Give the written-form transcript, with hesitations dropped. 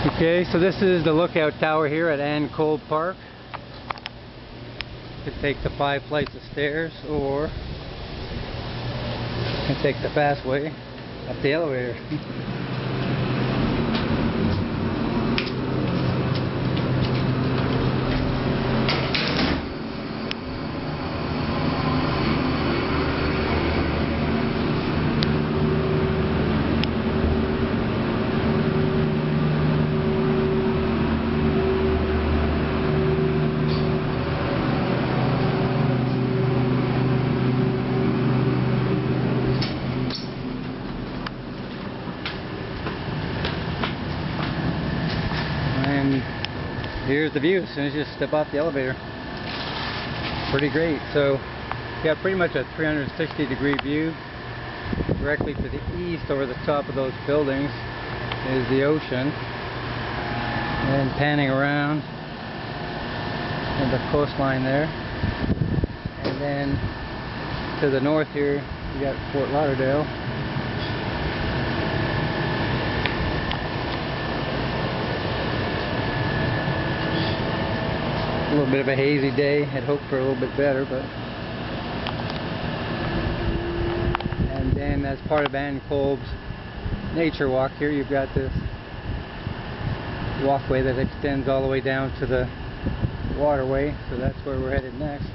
Okay, so this is the lookout tower here at Kolb Park. You can take the 5 flights of stairs, or you can take the fast way up the elevator. And here's the view as soon as you step off the elevator. Pretty great. So you got pretty much a 360-degree view. Directly to the east, over the top of those buildings, is the ocean. And panning around and the coastline there. And then to the north here, you got Fort Lauderdale. A little bit of a hazy day. I'd hoped for a little bit better, but. And then, as part of Kolb's nature walk here, you've got this walkway that extends all the way down to the waterway. So that's where we're headed next.